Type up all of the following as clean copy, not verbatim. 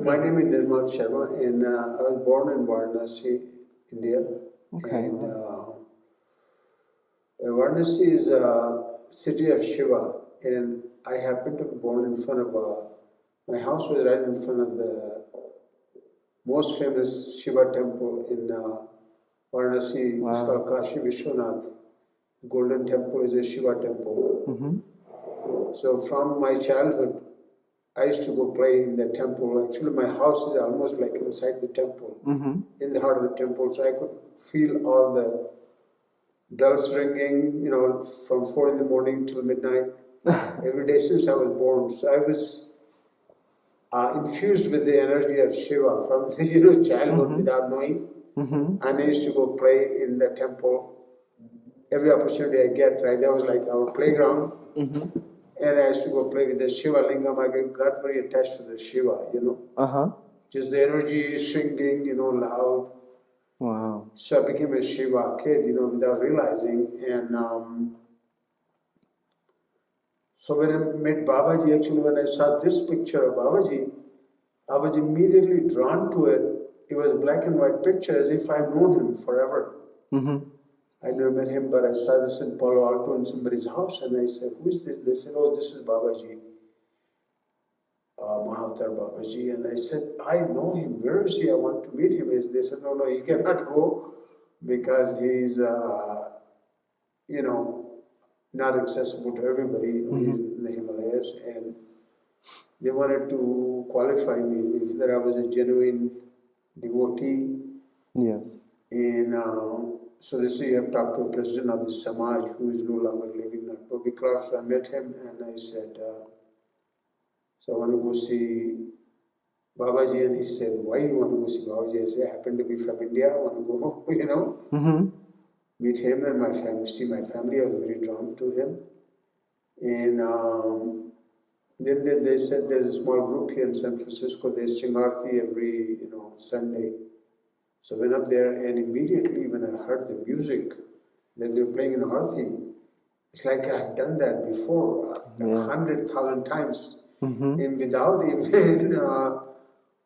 My name is Nirmal Sharma, and I was born in Varanasi, India. Okay. And Varanasi is a city of Shiva, and I happened to be born in front of my house was right in front of the most famous Shiva temple in Varanasi. Wow. It's called Kashi Vishwanath. Golden Temple is a Shiva temple. Mm-hmm. So from my childhood, I used to go play in the temple. Actually, my house is almost like inside the temple, in the heart of the temple. So I could feel all the bells ringing, from 4 in the morning till midnight, every day since I was born. So I was infused with the energy of Shiva from the, childhood without knowing. And I used to go play in the temple every opportunity I get, right? That was like our playground. And I used to go play with the Shiva Lingam. I got very attached to the Shiva, Just the energy singing, loud. Wow. So I became a Shiva kid, without realizing. And so when I met Babaji, actually when I saw this picture of Babaji, I was immediately drawn to it. It was a black and white picture as if I've known him forever. I never met him, but I saw this in Palo Alto in somebody's house, and I said, "Who is this?" They said, "Oh, this is Babaji, Mahavtar Babaji." And I said, "I know him. Where is he? I want to meet him." They said, "No, you cannot go because he's, not accessible to everybody. He's in the Himalayas." And they wanted to qualify me if that I was a genuine devotee. Yes. And so they say you have talked to a president of the Samaj who is no longer living in Toby Clark. So I met him and I said, so I want to go see Babaji. And he said, "Why do you want to go see Babaji?" I said, "I happen to be from India. I want to go, meet him and my family, see my family." I was very drawn to him. And then they said there's a small group here in San Francisco. They sing Aarti every, Sunday. So I went up there, and immediately when I heard the music that they were playing in Aarti, it's like I've done that before 100,000 times. And without even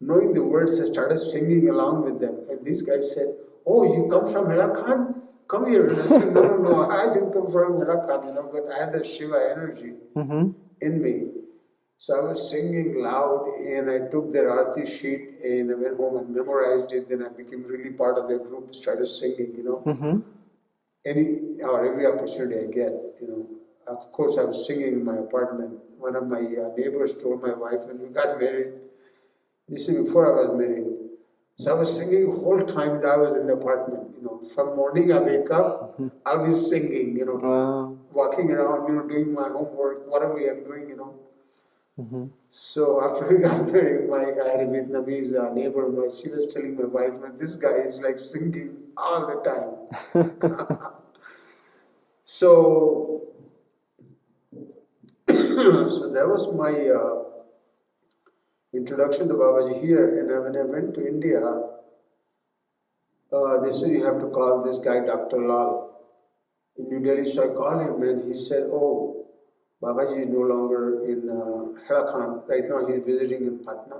knowing the words, I started singing along with them. And these guys said, "Oh, you come from Haidakhandi? Come here." And I said, No, I didn't come from Haidakhandi, but I had the Shiva energy in me. So I was singing loud, and I took their Aarti sheet, and I went home and memorized it. Then I became really part of their group, started singing, every opportunity I get, Of course, I was singing in my apartment. One of my neighbors told my wife when we got married, this is before I was married. So I was singing the whole time that I was in the apartment, From morning I wake up, I'll be singing, walking around, doing my homework, whatever I'm doing, So after we got married, I had a Vietnamese neighbor. She was telling my wife, "This guy is like singing all the time." So that was my introduction to Babaji here. And when I went to India, they said you have to call this guy Dr. Lal in New Delhi. So I called him, and he said, "Oh, Babaji is no longer in Haidakhandi. Right now he is visiting in Patna,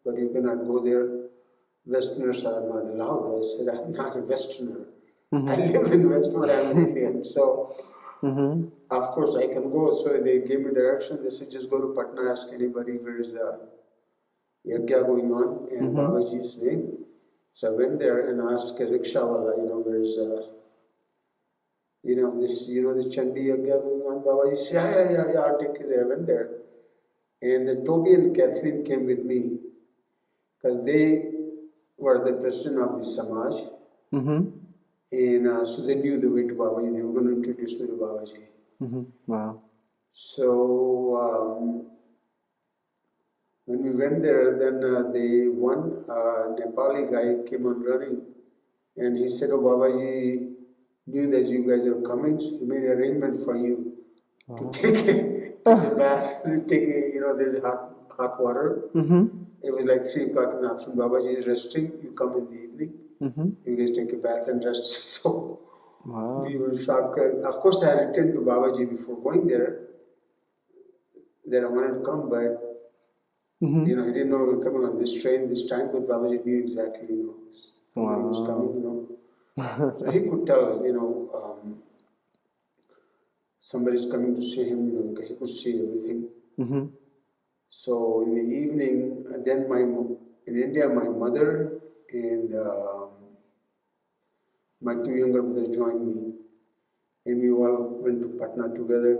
but you cannot go there. Westerners are not allowed." I said, "I'm not a Westerner. I live in West, but I'm an Indian. So, of course I can go." So they gave me direction. They said, "Just go to Patna, ask anybody where is the yagya going on and Babaji's name." So I went there and asked a rickshawala, where is this Chandi Yagya going on, Babaji? He said, yeah, I'll take you there. I went there. And then Toby and Catherine came with me because they were the president of the Samaj. And so they knew the way to Babaji. They were going to introduce me to Babaji. Wow. So when we went there, then one Nepali guy came on running and he said, "Oh, Babaji knew that you guys are coming, so he made an arrangement for you to take a bath, there's hot water. It was like 3 o'clock in the afternoon. Babaji is resting. You come in the evening. You guys take a bath and rest." So we were shocked. Of course, I had written to Babaji before going there that I wanted to come, but Mm-hmm. You know, he didn't know we were coming on this train this time, but Babaji knew exactly, you know, somebody was coming, you know. So he could tell, you know, somebody's coming to see him, you know, he could see everything. Mm-hmm. So in the evening, then in India, my mother and my two younger brothers joined me, and we all went to Patna together.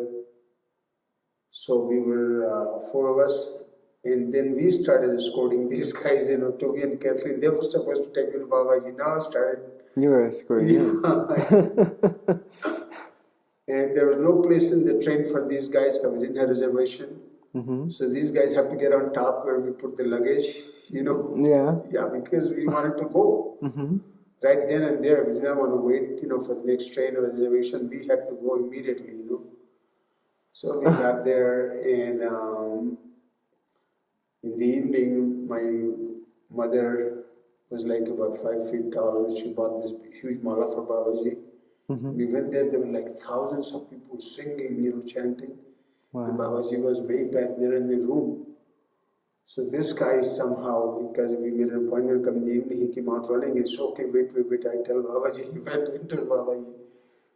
So we were four of us, and then we started escorting these guys, you know, Toby and Kathleen. They were supposed to take me to Babaji. Now I started. You were escorting him. And there was no place in the train for these guys because we didn't have reservation. Mm-hmm. So these guys have to get on top where we put the luggage, you know. Yeah. Yeah, because we wanted to go. Mm-hmm. Right then and there. We didn't want to wait, you know, for the next train or reservation. We had to go immediately, you know. So we got there, and in the evening, my mother was like about 5 feet tall, and she bought this huge mala for Babaji. Mm-hmm. We went there were like thousands of people singing, you know, chanting. Wow. And Babaji was way back there in the room. So this guy somehow, because we made an appointment come in the evening, he came out running. It's okay, wait, I tell Babaji. He went into Babaji.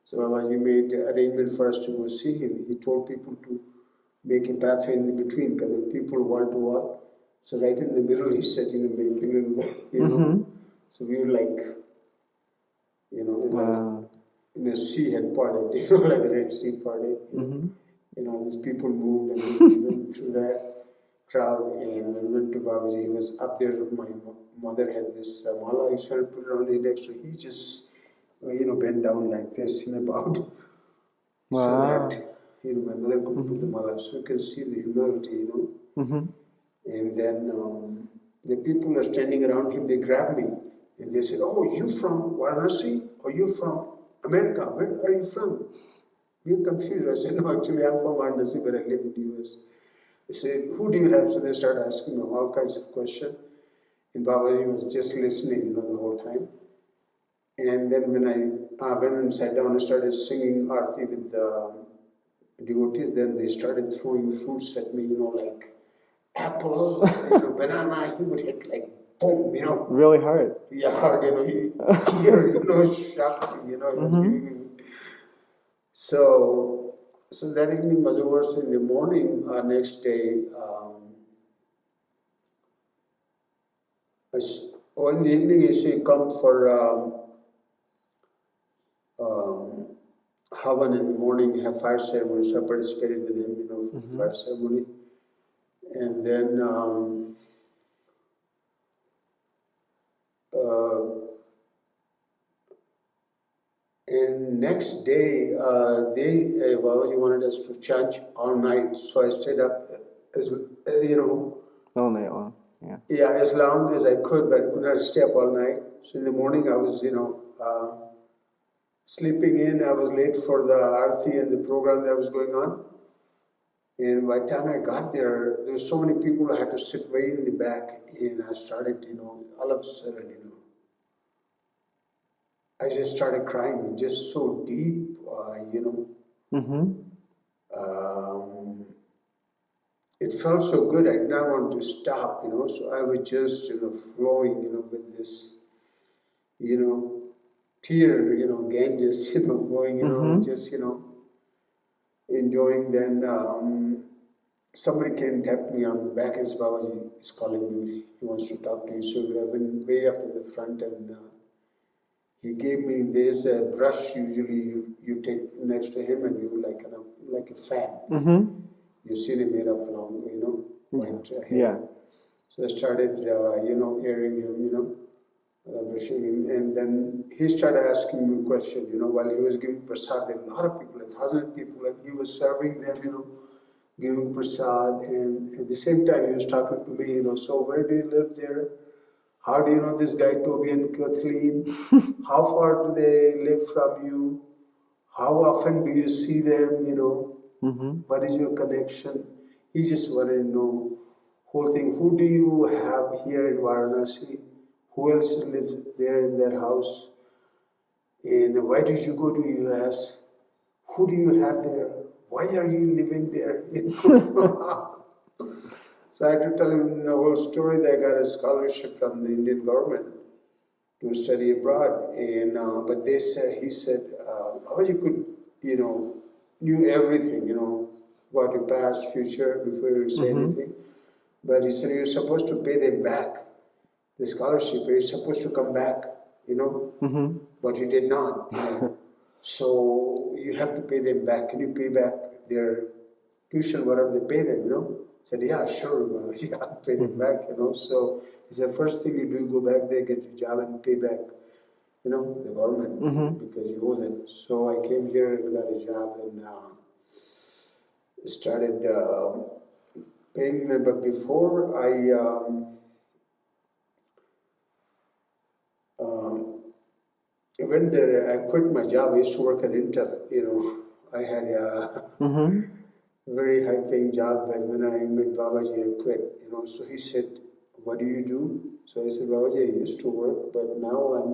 So Babaji made arrangement for us to go see him. He told people to make a pathway in between, because the people wall to wall. So right in the middle, he said, you know, make a little, you know. Mm-hmm. So we were like, you know, Wow. like in a sea had parted, you know, like the Red Sea parted. Mm-hmm. You know, these people moved, and we went through that crowd, and when we went to Babaji, he was up there. My mother had this mala, he started to put it around his neck, so he just, you know, bent down like this, you know, bowed. Wow. So that, you know, my mother could put the mala, so you can see the humility, you know. Mm-hmm. And then the people are standing around him, they grabbed me, and they said, oh, you from Varanasi, or you from America? Where are you from? We're confused. I said, no, actually, I'm from Varanasi, but I live in the US. They said, who do you have? So they started asking me all kinds of questions. And Babaji was just listening, you know, the whole time. And then when I went and sat down and started singing Aarti with the devotees, then they started throwing fruits at me, you know, like apple, you know, banana. He would hit like boom, you know. Really hard. Yeah, hard, you know. Here, you know, shocked me, you know. He was giving me. So that evening was over. So in the morning, next day, in the evening, he said, come for Havan in the morning, have fire ceremony. So I participated with him, you know, for the fire ceremony. And then and next day, Babaji wanted us to chant all night. So I stayed up, as you know. All night long. Yeah. Yeah, as long as I could, but I could not stay up all night. So in the morning, I was, you know, sleeping in. I was late for the Aarti and the program that was going on. And by the time I got there, there were so many people, I had to sit way in the back. And I started, you know, all of a sudden, you know, I just started crying, just so deep, you know. Mm-hmm. It felt so good, I did not want to stop, you know. So I was just, you know, flowing, you know, with this, you know, tear, you know, Ganges, you know, flowing, you know, just, you know, enjoying. Then somebody came and tapped me on the back and said, Babaji is calling me, he wants to talk to you. So I went way up in the front, and he gave me this brush. Usually you take next to him, and you like a fan. Mm-hmm. You see it made of long, you know, white hair. Yeah. So I started, you know, airing him, you know, brushing him, and then he started asking me a question, you know, while he was giving prasad. There were a lot of people, 1,000 people, and he was serving them, you know, giving prasad, and at the same time he was talking to me, you know, so where do you live there? How do you know this guy, Toby and Kathleen? How far do they live from you? How often do you see them, you know? What is your connection? He just wanted to know whole thing. Who do you have here in Varanasi? Who else lives there in their house? And why did you go to US? Who do you have there? Why are you living there? So I had to tell him the whole story that I got a scholarship from the Indian government to study abroad. And but they said, he said, Babaji could, knew everything, about your past, future, before you would say anything. But he said, you're supposed to pay them back. The scholarship, you're supposed to come back, but he did not. So you have to pay them back. Can you pay back their tuition, whatever they pay them, I said, yeah, sure, Babaji, I'll pay them back, So he said, first thing you do, go back there, get your job and pay back, the government, because you owe them. So I came here and got a job and started paying them. But before I went there, I quit my job. I used to work at Intel, I had a very high-paying job, but when I met Babaji, I quit, So he said, what do you do? So I said, Babaji, I used to work, but now I'm,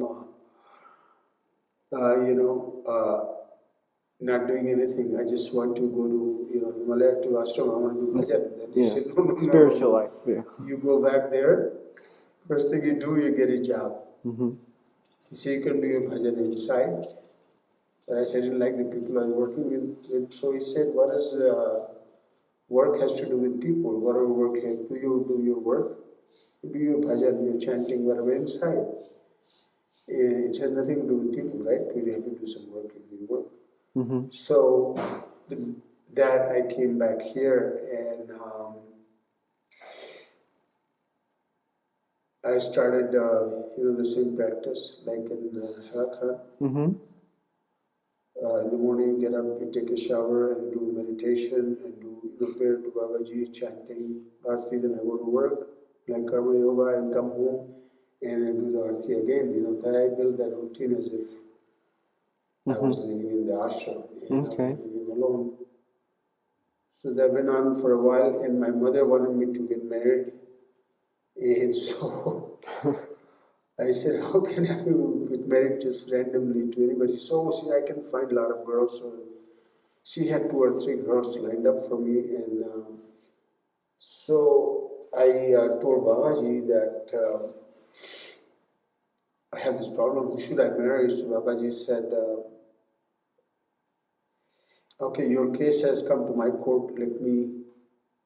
not doing anything. I just want to go to, Himalaya to ashram. I want to do bhajan. Then he said, no, Spiritual life, yeah. You go back there. First thing you do, you get a job. He said, you can do your bhajan inside. But I said, I didn't like the people I was working with. So he said, what does work has to do with people? Whatever work you do, you do your work. You do your bhajan, your chanting, whatever inside. It has nothing to do with people, right? You have to do some work, you do your work. So with that, I came back here and I started, the same practice like in Hariakhan. In the morning, get up, you take a shower and do meditation and do prayer to Babaji, chanting, Arti, then I go to work, like Karma Yoga, and come home and I do the Arti again. That I build that routine as if I was living in the ashram and I was living alone. So that went on for a while, and my mother wanted me to get married. And so I said, how can I get married just randomly to anybody? So see, I can find a lot of girls. So she had 2 or 3 girls lined up for me. And so I told Babaji that I have this problem. Who should I marry? So Babaji said, okay, your case has come to my court. Let me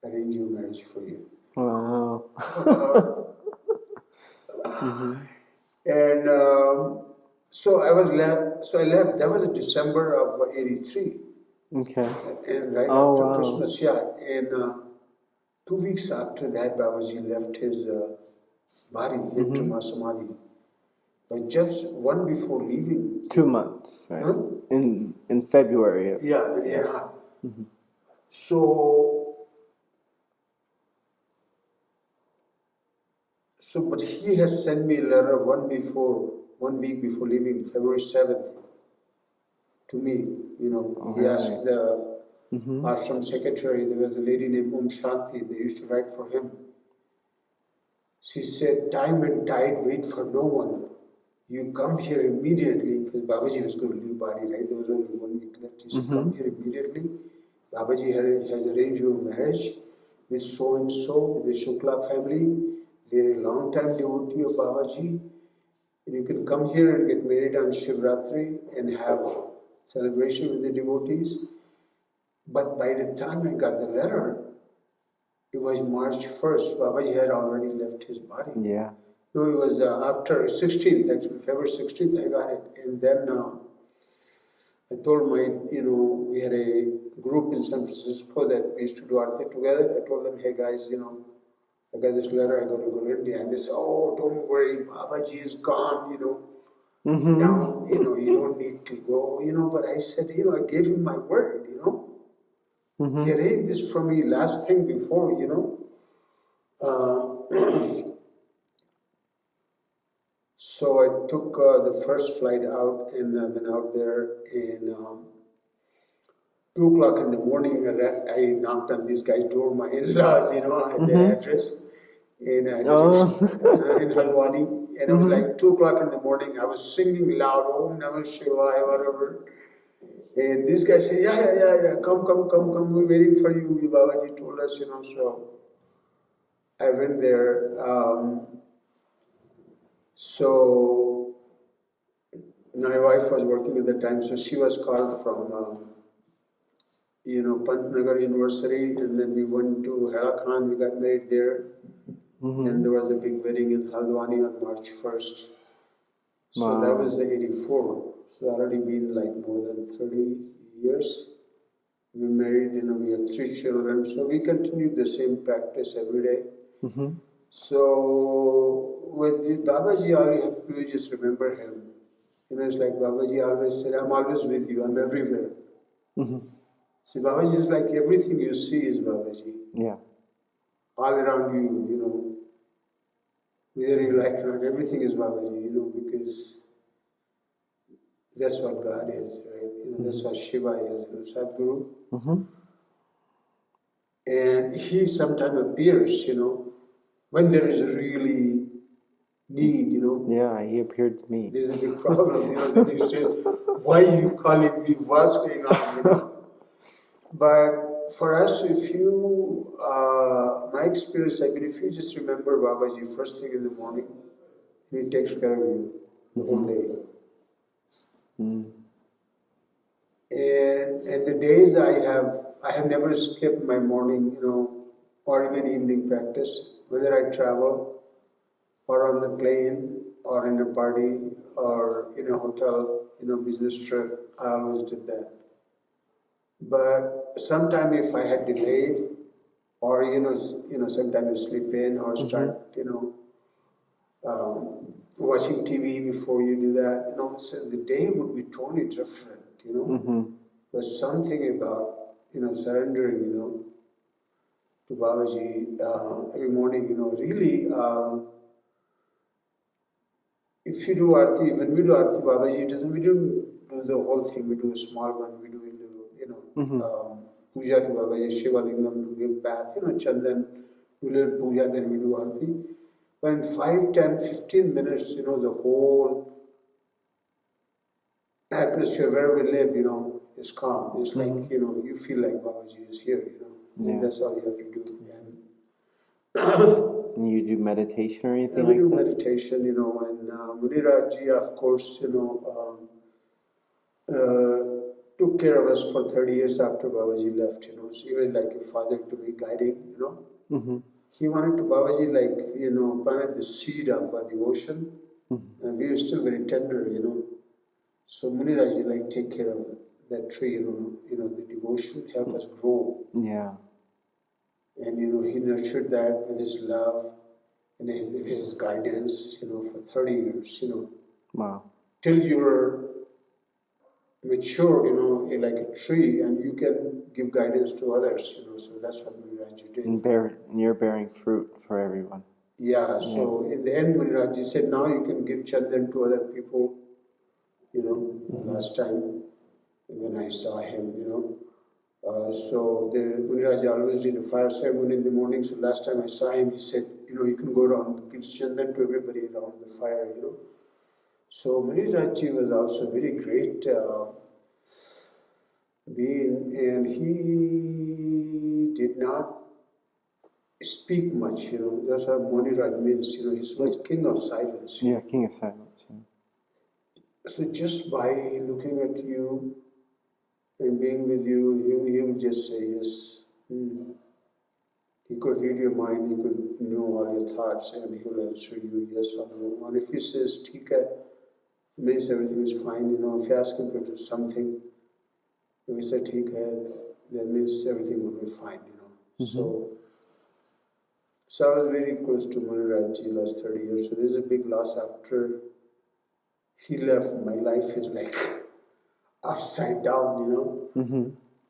arrange your marriage for you. Wow. And so I left. That was in December of '83. Okay. And right after Christmas, yeah. And 2 weeks after that, Babaji left his body, Nitrama Samadhi. But just one before leaving. 2 months, right? Huh? In February. Yeah. So, but he has sent me a letter 1 week before leaving, February 7th, to me. He asked the ashram secretary, there was a lady named Shanti, they used to write for him. She said, time and tide wait for no one. You come here immediately, because Babaji was going to leave body, right? There was only 1 week left. He said, come here immediately. Babaji has arranged your marriage with so-and-so, with the Shukla family. They're a long-time devotee of Babaji. And you can come here and get married on Shivratri and have celebration with the devotees. But by the time I got the letter, it was March 1st. Babaji had already left his body. Yeah. No, it was after 16th, actually, February 16th, I got it. And then I told we had a group in San Francisco that we used to do Arti together. I told them, hey guys, I got this letter, I got to go to India. And they said, oh, don't worry, Babaji is gone, Now, you don't need to go, But I said, I gave him my word, He arranged this for me last thing before, So I took the first flight out and went out there and 2 o'clock in the morning, I knocked on this guy's door, my in-laws, I had their address in Haldwani. And it was like 2 o'clock in the morning, I was singing loud, Om Namah Shivaya, whatever. And this guy said, yeah, come, we're waiting for you. Babaji told us, so I went there. So my wife was working at the time, so she was called from Pantnagar University, and then we went to Hariakhan. We got married there. And there was a big wedding in Haldwani on March 1st. So that was 84. So already been like more than 30 years. We married, we have 3 children. So we continued the same practice every day. So with Babaji, all you have to do is just remember him. It's like Babaji always said, I'm always with you, I'm everywhere. See, Babaji is like everything you see is Babaji. Yeah. All around you, whether you like it or not, everything is Babaji, because that's what God is, right? That's what Shiva is, Sadguru. And he sometimes appears, when there is a really need, Yeah, he appeared to me. There's a big problem, then you say, why are you calling me? What's going on, But for us, if you, my experience, if you just remember Babaji first thing in the morning, he takes care of you the whole day. And the days I have never skipped my morning, or even evening practice, whether I travel or on the plane or in a party or in a hotel, business trip, I always did that. But sometime if I had delayed, or sometimes you sleep in or start, watching TV before you do that, so the day would be totally different, There's something about, surrendering, to Babaji every morning, really, if you do Aarti, when we do Aarti, Babaji we don't do the whole thing, we do a small one, we do a little, puja to Babaji, Shiva Lingam, to give bath, Chandan, do a little puja, then we do Aarti. But in 5, 10, 15 minutes, the whole atmosphere where we live, is calm. It's like, you feel like Babaji is here, And that's all you have to do. And you do meditation or anything we like do that? meditation, and Muniraj ji, of course, took care of us for 30 years after Babaji left, So he was like a father to me, guiding, He wanted to Babaji planted the seed of devotion, and we were still very tender, So Muniraj take care of that tree, the devotion, help us grow. Yeah. And he nurtured that with his love and his guidance, for 30 years, Wow. Till you're mature, like a tree, and you can give guidance to others, So that's what Muniraj did. And you're bearing fruit for everyone. Yeah, so in the end, Muniraj said, now you can give Chandan to other people, last time when I saw him, So Muniraj always did a fire ceremony in the morning, so last time I saw him, he said, you can go around, give Chandan to everybody around the fire, So Muniraj was also very great being, and he did not speak much, That's what Muniraj means, He was king of silence. Yeah, king of silence. Yeah. So just by looking at you and being with you, he would just say yes. He could read your mind, he could know all your thoughts, and he will answer you yes or no. And if he says "Theek hai," it means everything is fine. If you ask him to do something, if he said "Theek hai," that means everything will be fine. So I was very close to Muniraj ji last 30 years. So there's a big loss after he left. My life is like upside down,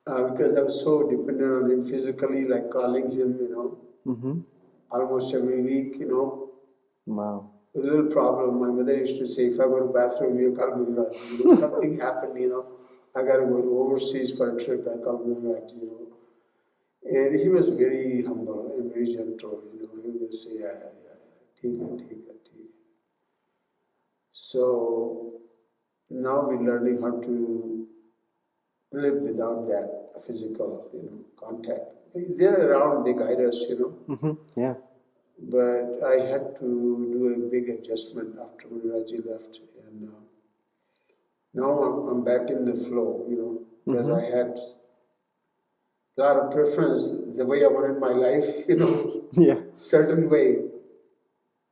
because I was so dependent on him physically, like calling him, almost every week, Wow. A little problem. My mother used to say, if I go to the bathroom, you call Muniraj. Something happened, I got to go to overseas for a trip, I call Muniraj, And he was very humble and very gentle, He would just say, yeah, theek hai. So now we're learning how to live without that physical, contact. They're around, they guide us, Yeah. But I had to do a big adjustment after Raji left, and now I'm back in the flow, because I had a lot of preference, the way I wanted my life, Yeah. certain way.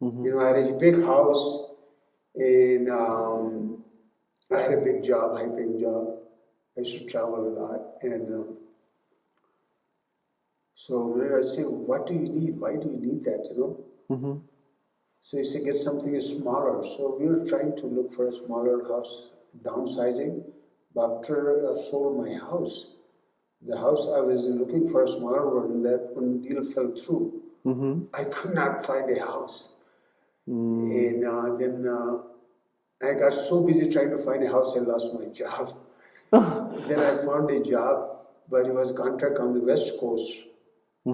I had a big house, and I had a big job, high-paying job. I used to travel a lot, and so when I say, what do you need? Why do you need that, So he said, get something smaller. So we were trying to look for a smaller house, downsizing. But after I sold my house, the house I was looking for a smaller one, that one deal fell through. I could not find a house. And then I got so busy trying to find a house, I lost my job. Then I found a job, but it was a contract on the West Coast.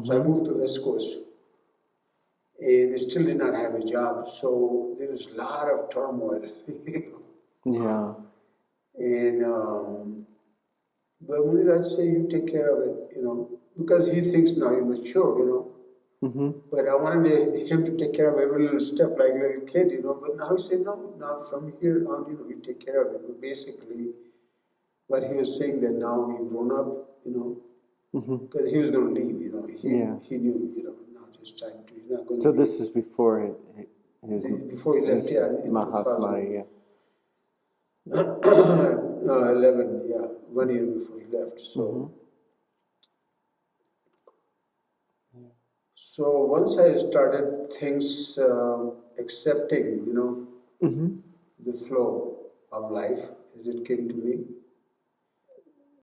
So I moved to West Coast. And I still did not have a job. So there was a lot of turmoil. Yeah. And but Muniraj say, you take care of it, because he thinks now you're mature, But I wanted him to take care of every little step like a little kid, But now he said, no, now from here on, you take care of it. But basically, what he was saying that now we've grown up, because he was going to leave, he knew, now just trying to, he's not going to So leave. this is before Before he left, yeah. in Mahasamari, 11, yeah, 1 year before he left. So, so once I started things accepting, the flow of life as it came to me,